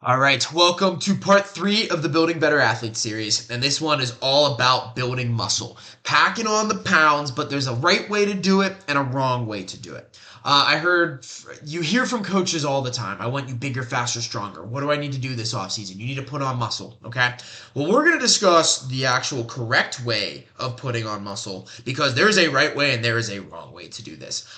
All right, welcome to part 3 of the Building Better Athletes series. And this one is all about building muscle. Packing on the pounds, but there's a right way to do it and a wrong way to do it. You hear from coaches all the time. I want you bigger, faster, stronger. What do I need to do this offseason? You need to put on muscle, okay? Well, we're going to discuss the actual correct way of putting on muscle because there is a right way and there is a wrong way to do this.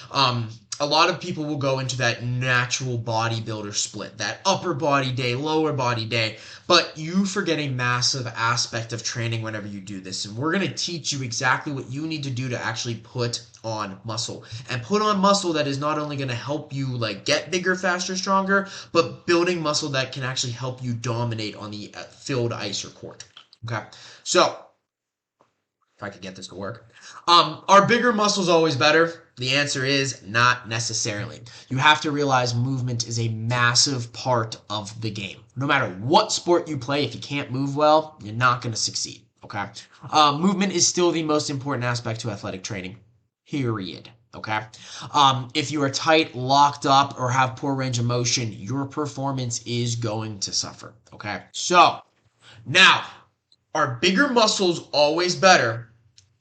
A lot of people will go into that natural bodybuilder split, that upper body day, lower body day, but you forget a massive aspect of training whenever you do this. And we're going to teach you exactly what you need to do to actually put on muscle and put on muscle that is not only going to help you like get bigger, faster, stronger, but building muscle that can actually help you dominate on the field, ice, or court. Okay. So if I could get this to work. Are bigger muscles always better? The answer is not necessarily. You have to realize movement is a massive part of the game. No matter what sport you play, if you can't move well, you're not going to succeed. Okay. Movement is still the most important aspect to athletic training. Period. Okay. If you are tight, locked up, or have poor range of motion, your performance is going to suffer. Okay. So now, are bigger muscles always better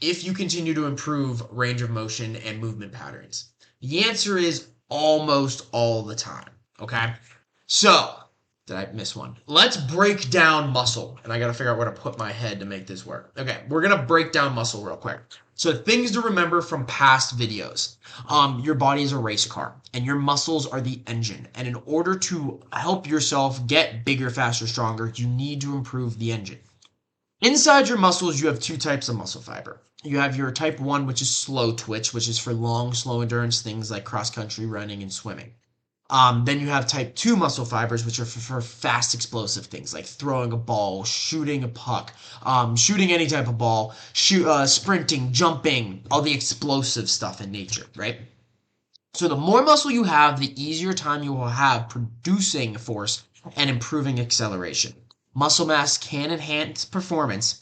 if you continue to improve range of motion and movement patterns? The answer is almost all the time, okay? So, did I miss one? Let's break down muscle. And I got to figure out where to put my head to make this work. Okay, we're going to break down muscle real quick. So things to remember from past videos. Your body is a race car and your muscles are the engine. And in order to help yourself get bigger, faster, stronger, you need to improve the engine. Inside your muscles, you have two types of muscle fiber. You have your type 1, which is slow twitch, which is for long, slow endurance things like cross-country running and swimming. Then you have type 2 muscle fibers, which are for fast, explosive things like throwing a ball, shooting a puck, shooting any type of ball, sprinting, jumping, all the explosive stuff in nature, right? So the more muscle you have, the easier time you will have producing force and improving acceleration. Muscle mass can enhance performance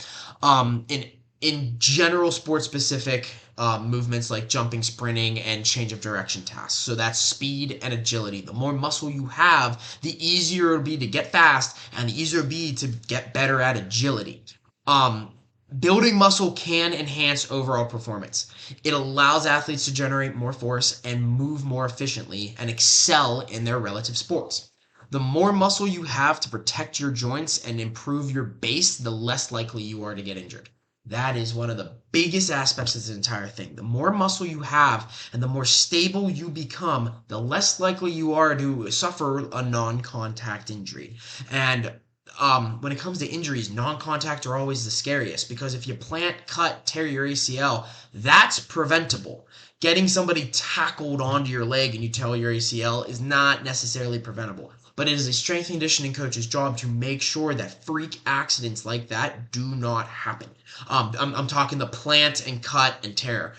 in general sport specific movements like jumping, sprinting, and change of direction tasks. So that's speed and agility. The more muscle you have, the easier it'll be to get fast and the easier it'll be to get better at agility. Building muscle can enhance overall performance. It allows athletes to generate more force and move more efficiently and excel in their relative sports. The more muscle you have to protect your joints and improve your base, the less likely you are to get injured. That is one of the biggest aspects of this entire thing. The more muscle you have and the more stable you become, the less likely you are to suffer a non-contact injury. And when it comes to injuries, non-contact are always the scariest because if you plant, cut, tear your ACL, that's preventable. Getting somebody tackled onto your leg and you tear your ACL is not necessarily preventable. But it is a strength and conditioning coach's job to make sure that freak accidents like that do not happen. I'm talking the plant and cut and tear.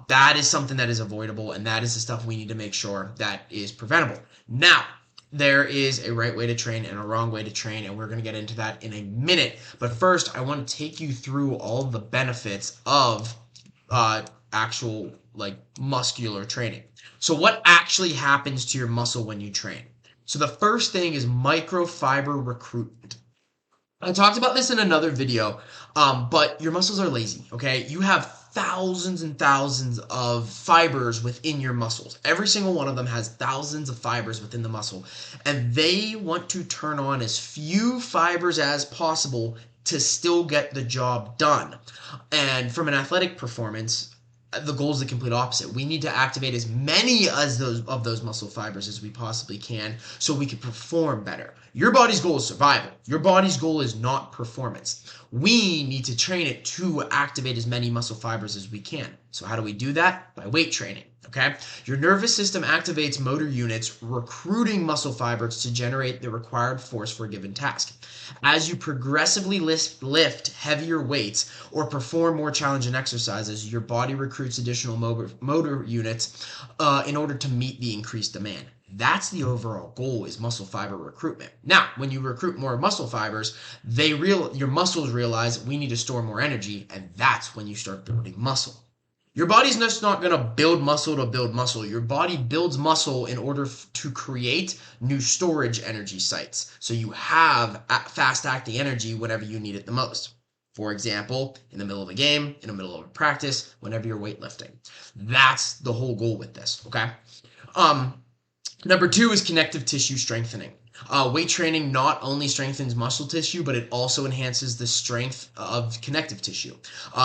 That is something that is avoidable, and that is the stuff we need to make sure that is preventable. Now, there is a right way to train and a wrong way to train, and we're going to get into that in a minute. But first, I want to take you through all of the benefits of actual muscular training. So what actually happens to your muscle when you train? So the first thing is microfiber recruitment. I talked about this in another video, but your muscles are lazy, okay? You have thousands and thousands of fibers within your muscles. Every single one of them has thousands of fibers within the muscle, and they want to turn on as few fibers as possible to still get the job done. And from an athletic performance, the goal is the complete opposite. We need to activate as many as those muscle fibers as we possibly can so we can perform better. Your body's goal is survival. Your body's goal is not performance. We need to train it to activate as many muscle fibers as we can. So how do we do that? By weight training. Okay? Your nervous system activates motor units, recruiting muscle fibers to generate the required force for a given task. As you progressively lift heavier weights or perform more challenging exercises, your body recruits additional motor units in order to meet the increased demand. That's the overall goal, is muscle fiber recruitment. Now, when you recruit more muscle fibers, your muscles realize we need to store more energy, and that's when you start building muscle. Your body's just not going to build muscle to build muscle. Your body builds muscle in order to create new storage energy sites. So you have fast acting energy whenever you need it the most. For example, in the middle of a game, in the middle of a practice, whenever you're weightlifting. That's the whole goal with this, okay? Number 2 is connective tissue strengthening. Weight training not only strengthens muscle tissue, but it also enhances the strength of connective tissue,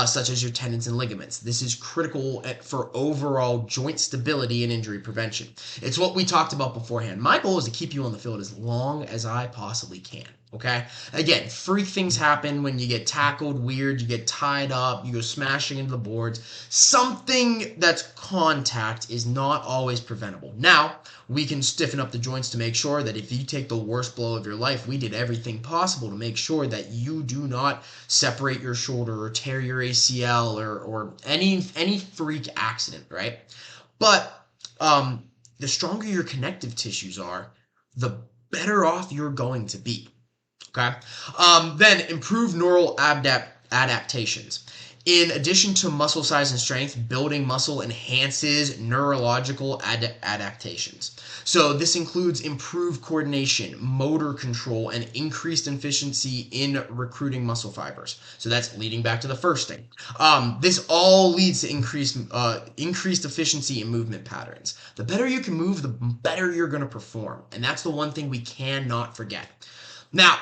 such as your tendons and ligaments. This is critical for overall joint stability and injury prevention. It's what we talked about beforehand. My goal is to keep you on the field as long as I possibly can. Okay? Again, freak things happen when you get tackled weird, you get tied up, you go smashing into the boards. Something that's contact is not always preventable. Now, we can stiffen up the joints to make sure that if you take the worst blow of your life, we did everything possible to make sure that you do not separate your shoulder or tear your ACL or any freak accident, right? But the stronger your connective tissues are, the better off you're going to be. Okay. Then improve neural adaptations. In addition to muscle size and strength, building muscle enhances neurological adaptations. So this includes improved coordination, motor control, and increased efficiency in recruiting muscle fibers. So that's leading back to the first thing. This all leads to increased efficiency in movement patterns. The better you can move, the better you're going to perform. And that's the one thing we cannot forget. Now,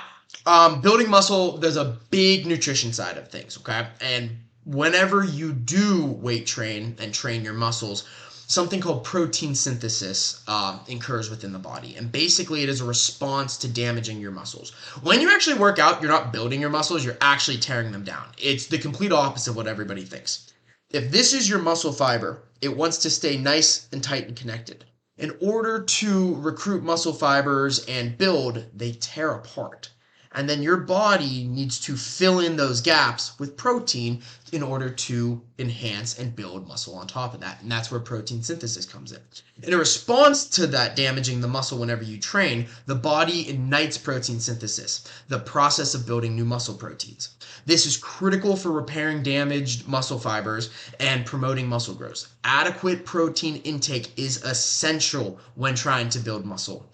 building muscle, there's a big nutrition side of things, okay? And whenever you do weight train and train your muscles, something called protein synthesis occurs within the body. And basically, it is a response to damaging your muscles. When you actually work out, you're not building your muscles, you're actually tearing them down. It's the complete opposite of what everybody thinks. If this is your muscle fiber, it wants to stay nice and tight and connected. In order to recruit muscle fibers and build, they tear apart. And then your body needs to fill in those gaps with protein in order to enhance and build muscle on top of that. And that's where protein synthesis comes in. In a response to that damaging the muscle whenever you train, the body ignites protein synthesis, the process of building new muscle proteins. This is critical for repairing damaged muscle fibers and promoting muscle growth. Adequate protein intake is essential when trying to build muscle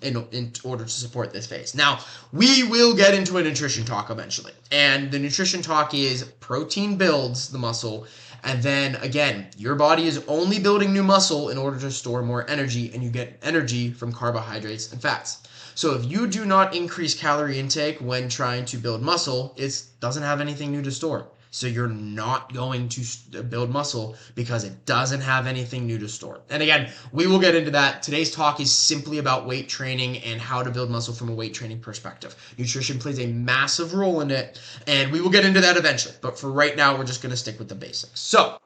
in order to support this phase. Now, we will get into a nutrition talk eventually. And the nutrition talk is protein builds the muscle. And then again, your body is only building new muscle in order to store more energy, and you get energy from carbohydrates and fats. So if you do not increase calorie intake when trying to build muscle, it doesn't have anything new to store. So you're not going to build muscle because it doesn't have anything new to store. And again, we will get into that. Today's talk is simply about weight training and how to build muscle from a weight training perspective. Nutrition plays a massive role in it, and we will get into that eventually. But for right now, we're just going to stick with the basics. So,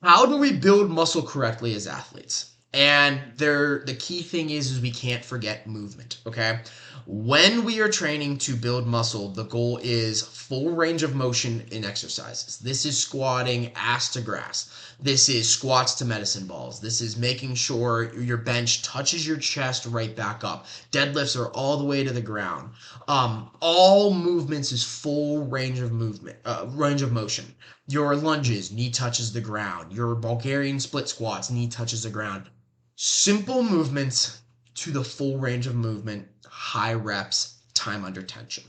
how do we build muscle correctly as athletes? And the key thing is we can't forget movement, okay? When we are training to build muscle, the goal is full range of motion in exercises. This is squatting ass to grass. This is squats to medicine balls. This is making sure your bench touches your chest right back up. Deadlifts are all the way to the ground. All movements is full range of motion. Your lunges, knee touches the ground. Your Bulgarian split squats, knee touches the ground. Simple movements to the full range of movement, high reps, time under tension.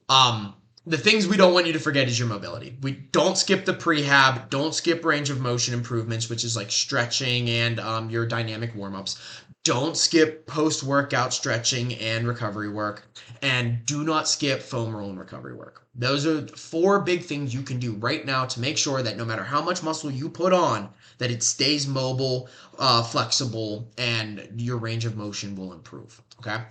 The things we don't want you to forget is your mobility. We don't skip the prehab, don't skip range of motion improvements, which is like stretching and your dynamic warm-ups. Don't skip post-workout stretching and recovery work, and do not skip foam roll and recovery work. Those are 4 big things you can do right now to make sure that no matter how much muscle you put on, that it stays mobile, flexible, and your range of motion will improve, okay?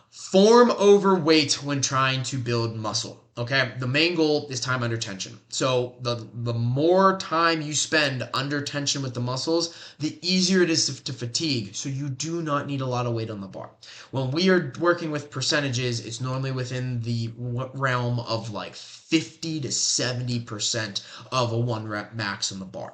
Form over weight when trying to build muscle, okay? The main goal is time under tension. So the more time you spend under tension with the muscles, the easier it is to fatigue, so you do not need a lot of weight on the bar. When we are working with percentages, it's normally within the realm of like 50 to 70% of a 1 rep max on the bar.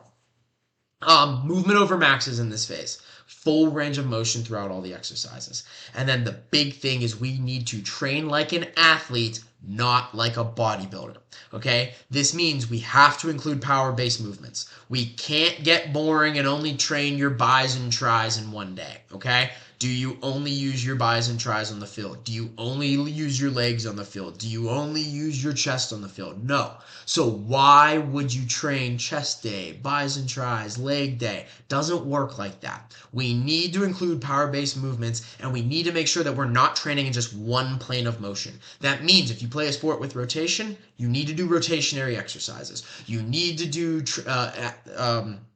Movement over maxes in this phase. Full range of motion throughout all the exercises. And then the big thing is we need to train like an athlete, not like a bodybuilder. Okay? This means we have to include power-based movements. We can't get boring and only train your bis and tris in one day. Okay? Do you only use your bis and tris on the field? Do you only use your legs on the field? Do you only use your chest on the field? No. So why would you train chest day, bis and tris, leg day? Doesn't work like that. We need to include power-based movements, and we need to make sure that we're not training in just one plane of motion. That means if you play a sport with rotation, you need to do rotationary exercises. You need to do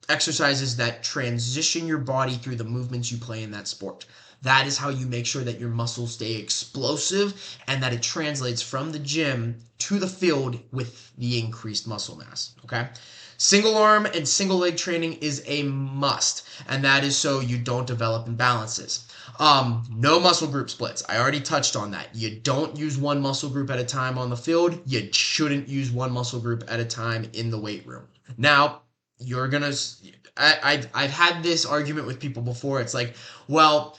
exercises that transition your body through the movements you play in that sport. That is how you make sure that your muscles stay explosive and that it translates from the gym to the field with the increased muscle mass. Okay? Single arm and single leg training is a must, and that is so you don't develop imbalances. No muscle group splits. I already touched on that. You don't use one muscle group at a time on the field. You shouldn't use one muscle group at a time in the weight room. Now, I've had this argument with people before. It's like, well,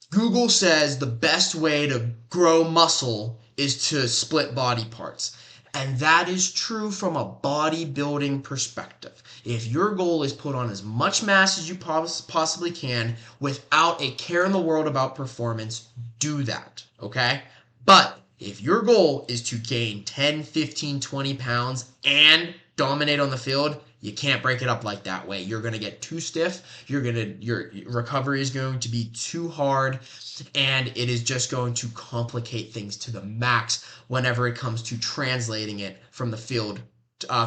Google says the best way to grow muscle is to split body parts. And that is true from a bodybuilding perspective. If your goal is put on as much mass as you possibly can without a care in the world about performance, do that, okay? But if your goal is to gain 10, 15, 20 pounds and dominate on the field, you can't break it up like that way. You're going to get too stiff. Your recovery is going to be too hard, and it is just going to complicate things to the max whenever it comes to translating it from the field,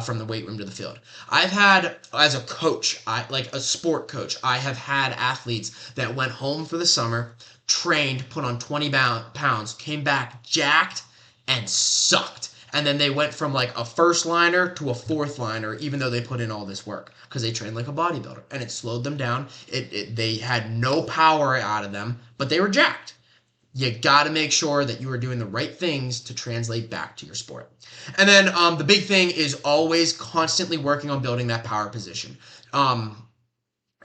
from the weight room to the field. I've had, as a coach, like a sport coach, I have had athletes that went home for the summer, trained, put on 20 pounds, came back jacked, and sucked. And then they went from like a first liner to a fourth liner, even though they put in all this work, because they trained like a bodybuilder, and it slowed them down. They had no power out of them, but they were jacked. You got to make sure that you are doing the right things to translate back to your sport. And then the big thing is always constantly working on building that power position.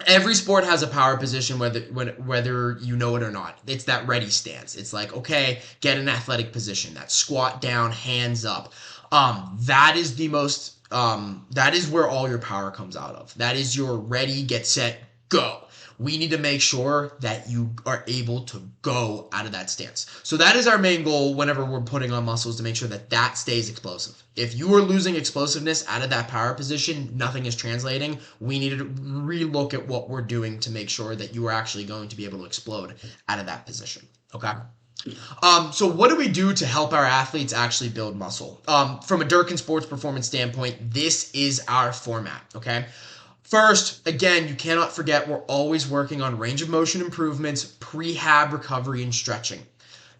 Every sport has a power position, whether you know it or not. It's that ready stance. It's like, okay, get an athletic position. That squat down, hands up. That is the most. That is where all your power comes out of. That is your ready, get set, go. We need to make sure that you are able to go out of that stance. So that is our main goal whenever we're putting on muscles, to make sure that that stays explosive. If you are losing explosiveness out of that power position, nothing is translating. We need to relook at what we're doing to make sure that you are actually going to be able to explode out of that position. Okay? So what do we do to help our athletes actually build muscle? From a Durkin sports performance standpoint, this is our format. Okay? First, again, you cannot forget we're always working on range of motion improvements, prehab recovery, and stretching.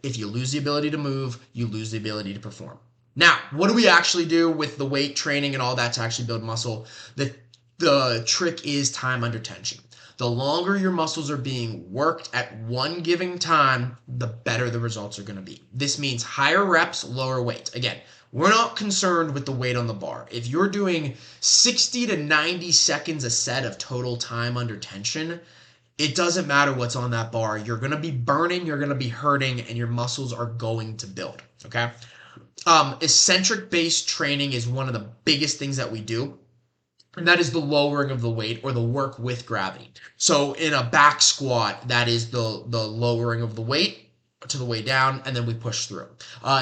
If you lose the ability to move, you lose the ability to perform. Now, what do we actually do with the weight training and all that to actually build muscle? The trick is time under tension. The longer your muscles are being worked at one given time, the better the results are going to be. This means higher reps, lower weight. Again, we're not concerned with the weight on the bar. If you're doing 60 to 90 seconds a set of total time under tension, it doesn't matter what's on that bar. You're going to be burning, you're going to be hurting, and your muscles are going to build, okay? Eccentric-based training is one of the biggest things that we do, and that is the lowering of the weight, or the work with gravity. So in a back squat, that is the lowering of the weight to the way down, and then we push through.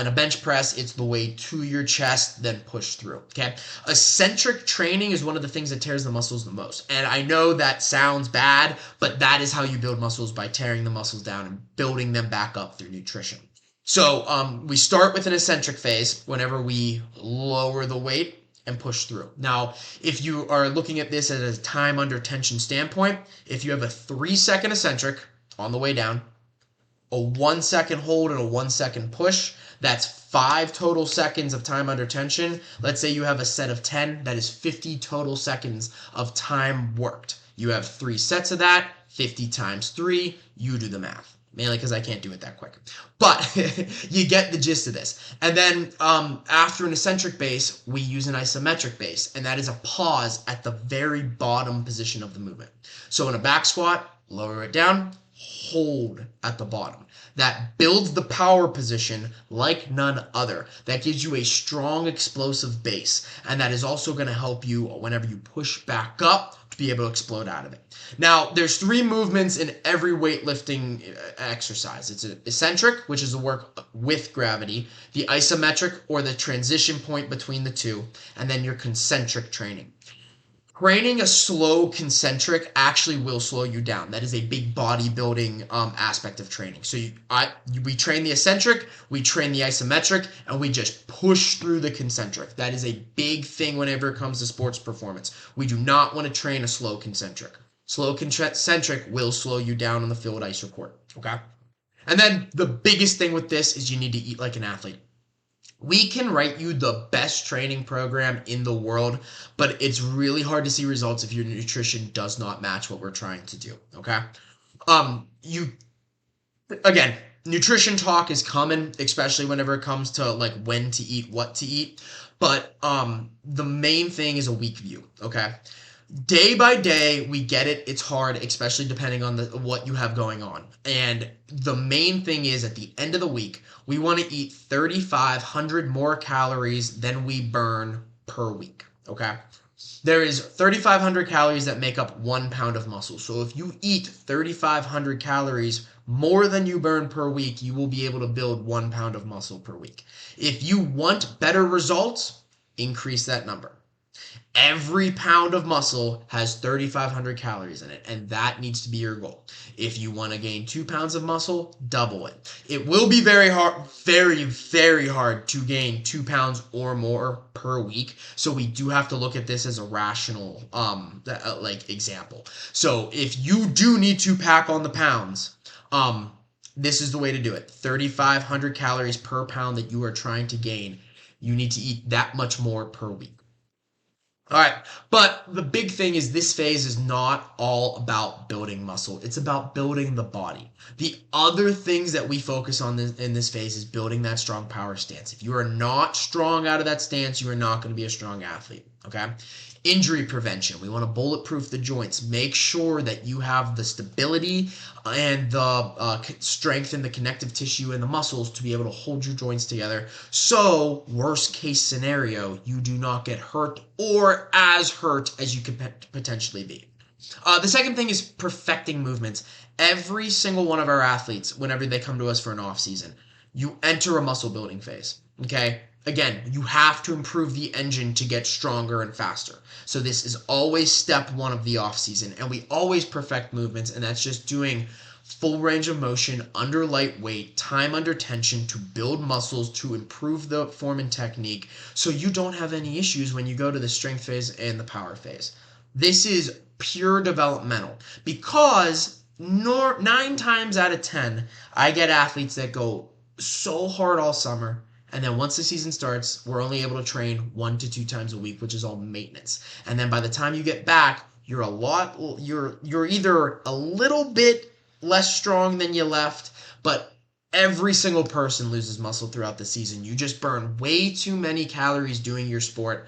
In a bench press, it's the way to your chest, then push through, okay? Eccentric training is one of the things that tears the muscles the most. And I know that sounds bad, but that is how you build muscles, by tearing the muscles down and building them back up through nutrition. So we start with an eccentric phase whenever we lower the weight and push through. Now, if you are looking at this at a time under tension standpoint, if you have a 3-second eccentric on the way down, a 1-second hold and a 1-second push, that's 5 total seconds of time under tension. Let's say you have a set of 10, that is 50 total seconds of time worked. You have 3 sets of that, 50 times 3, you do the math. Mainly because I can't do it that quick. But you get the gist of this. And then after an eccentric base, we use an isometric base, and that is a pause at the very bottom position of the movement. So in a back squat, lower it down, hold at the bottom. That builds the power position like none other. That gives you a strong explosive base, and that is also going to help you whenever you push back up to be able to explode out of it. Now, there's 3 movements in every weightlifting exercise. It's an eccentric, which is the work with gravity, the isometric, or the transition point between the two, and then your concentric training. Training a slow concentric actually will slow you down. That is a big bodybuilding aspect of training. So we train the eccentric, we train the isometric, and we just push through the concentric. That is a big thing whenever it comes to sports performance. We do not want to train a slow concentric. Slow concentric will slow you down on the field ice report. Okay? And then the biggest thing with this is you need to eat like an athlete. We can write you the best training program in the world, but it's really hard to see results if your nutrition does not match what we're trying to do. Okay. Again, nutrition talk is common, especially whenever it comes to like when to eat, what to eat. But the main thing is a week view. Okay. Day by day, we get it. It's hard, especially depending on what you have going on. And the main thing is at the end of the week, we want to eat 3,500 more calories than we burn per week. Okay. There is 3,500 calories that make up 1 pound of muscle. So if you eat 3,500 calories more than you burn per week, you will be able to build 1 pound of muscle per week. If you want better results, increase that number. Every pound of muscle has 3,500 calories in it, and that needs to be your goal. If you want to gain 2 pounds of muscle, double it. It will be very hard, very, very hard to gain 2 pounds or more per week. So we do have to look at this as a rational, example. So if you do need to pack on the pounds, this is the way to do it. 3,500 calories per pound that you are trying to gain. You need to eat that much more per week. All right, but the big thing is this phase is not all about building muscle. It's about building the body. The other things that we focus on in this phase is building that strong power stance. If you are not strong out of that stance, you are not going to be a strong athlete, okay? Injury prevention. We want to bulletproof the joints. Make sure that you have the stability and the strength in the connective tissue and the muscles to be able to hold your joints together. So, worst case scenario, you do not get hurt or as hurt as you could potentially be. The second thing is perfecting movements. Every single one of our athletes, whenever they come to us for an off season, you enter a muscle building phase, okay? Again, you have to improve the engine to get stronger and faster. So this is always step 1 of the off season, and we always perfect movements, and that's just doing full range of motion under light weight, time under tension to build muscles, to improve the form and technique, so you don't have any issues when you go to the strength phase and the power phase. This is pure developmental, because 9 times out of 10, I get athletes that go so hard all summer, and then once the season starts, we're only able to train 1 to 2 times a week, which is all maintenance. And then by the time you get back, you're either a little bit less strong than you left, but every single person loses muscle throughout the season. You just burn way too many calories doing your sport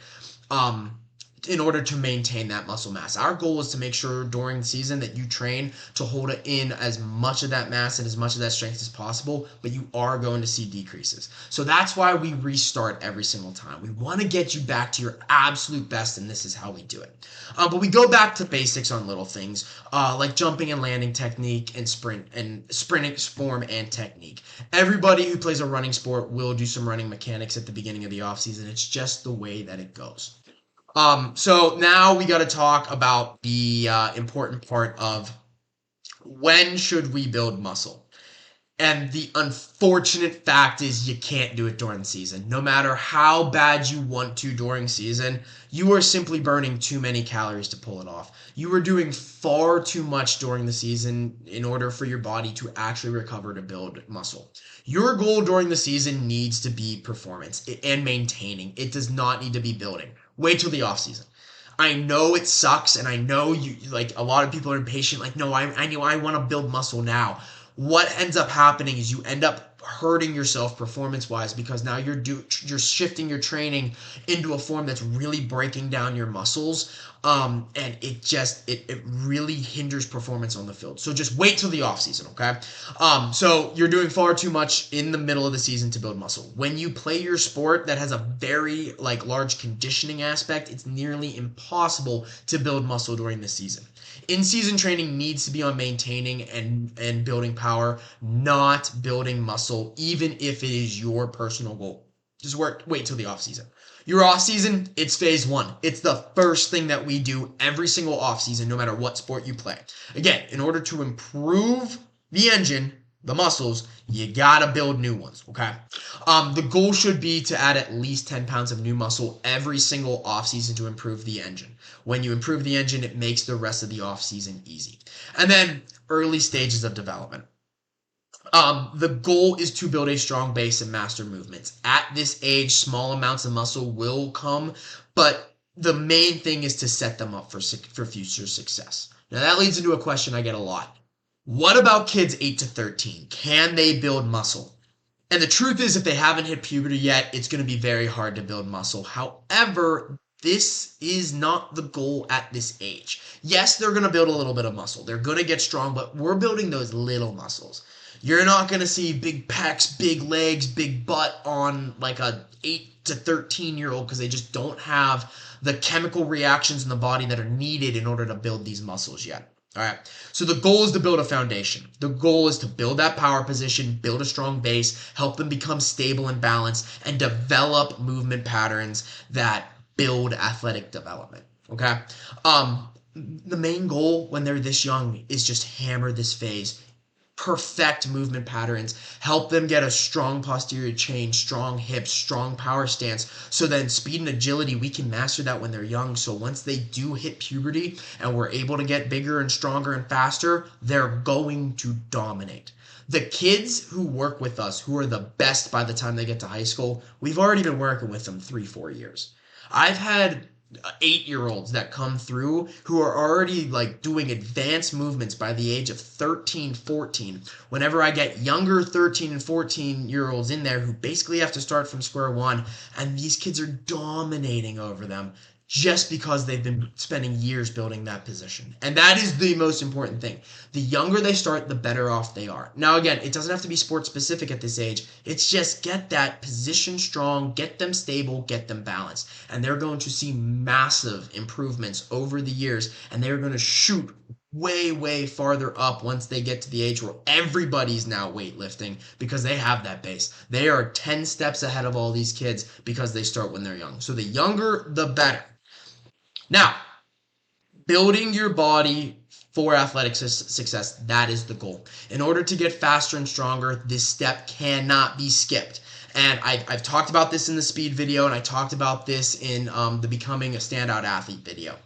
in order to maintain that muscle mass. Our goal is to make sure during the season that you train to hold in as much of that mass and as much of that strength as possible, but you are going to see decreases. So that's why we restart every single time. We want to get you back to your absolute best, and this is how we do it. But we go back to basics on little things like jumping and landing technique and sprinting form and technique. Everybody who plays a running sport will do some running mechanics at the beginning of the off season. It's just the way that it goes. So now we got to talk about the important part of when should we build muscle. And the unfortunate fact is you can't do it during the season. No matter how bad you want to during season, you are simply burning too many calories to pull it off. You are doing far too much during the season in order for your body to actually recover to build muscle. Your goal during the season needs to be performance and maintaining. It does not need to be building. Wait till the off season. I know it sucks, and I know you like a lot of people are impatient. Like, no, I want to build muscle now. What ends up happening is you end up hurting yourself performance-wise, because now you're shifting your training into a form that's really breaking down your muscles. And it really hinders performance on the field. So just wait till the off season, okay? So you're doing far too much in the middle of the season to build muscle. When you play your sport that has a very large conditioning aspect, it's nearly impossible to build muscle during the season. In-season training needs to be on maintaining and building power, not building muscle, even if it is your personal goal. Just wait till the off season. Your off season, it's phase one. It's the first thing that we do every single off season, no matter what sport you play. Again, in order to improve the engine, the muscles, you gotta build new ones, okay? The goal should be to add at least 10 pounds of new muscle every single offseason to improve the engine. When you improve the engine, it makes the rest of the offseason easy. And then early stages of development. The goal is to build a strong base and master movements. At this age, small amounts of muscle will come, but the main thing is to set them up for future success. Now that leads into a question I get a lot. What about kids 8 to 13? Can they build muscle? And the truth is, if they haven't hit puberty yet, it's going to be very hard to build muscle. However, this is not the goal at this age. Yes, they're going to build a little bit of muscle. They're going to get strong, but we're building those little muscles. You're not going to see big pecs, big legs, big butt on like a 8 to 13-year-old because they just don't have the chemical reactions in the body that are needed in order to build these muscles yet. All right, so the goal is to build a foundation. The goal is to build that power position, build a strong base, help them become stable and balanced, and develop movement patterns that build athletic development, okay? The main goal when they're this young is just hammer this phase, perfect movement patterns, help them get a strong posterior chain, strong hips, strong power stance, so then speed and agility, we can master that when they're young, so once they do hit puberty and we're able to get bigger and stronger and faster, they're going to dominate. The kids who work with us, who are the best by the time they get to high school, we've already been working with them 3-4 years. I've had 8-year-olds that come through who are already doing advanced movements by the age of 13, 14. Whenever I get younger 13 and 14-year-olds in there who basically have to start from square one, and these kids are dominating over them just because they've been spending years building that position. And that is the most important thing. The younger they start, the better off they are. Now, again, it doesn't have to be sports specific at this age. It's just get that position strong, get them stable, get them balanced. And they're going to see massive improvements over the years, and they're going to shoot way, way farther up once they get to the age where everybody's now weightlifting because they have that base. They are 10 steps ahead of all these kids because they start when they're young. So the younger, the better. Now, building your body for athletic success, that is the goal. In order to get faster and stronger, this step cannot be skipped. And I've talked about this in the speed video, and I talked about this in the Becoming a Standout Athlete video.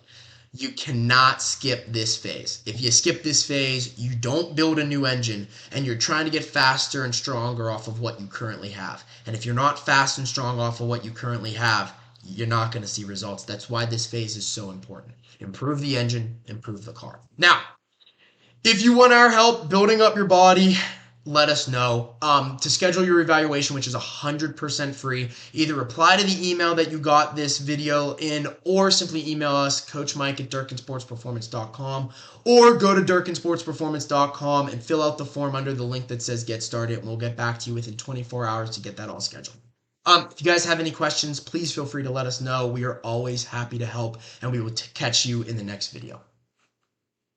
You cannot skip this phase. If you skip this phase, you don't build a new engine, and you're trying to get faster and stronger off of what you currently have. And if you're not fast and strong off of what you currently have, you're not going to see results. That's why this phase is so important. Improve the engine, improve the car. Now, if you want our help building up your body, let us know. To schedule your evaluation, which is 100% free, either reply to the email that you got this video in, or simply email us, coachmike@durkinsportsperformance.com, or go to durkinsportsperformance.com and fill out the form under the link that says get started, and we'll get back to you within 24 hours to get that all scheduled. If you guys have any questions, please feel free to let us know. We are always happy to help, and we will catch you in the next video.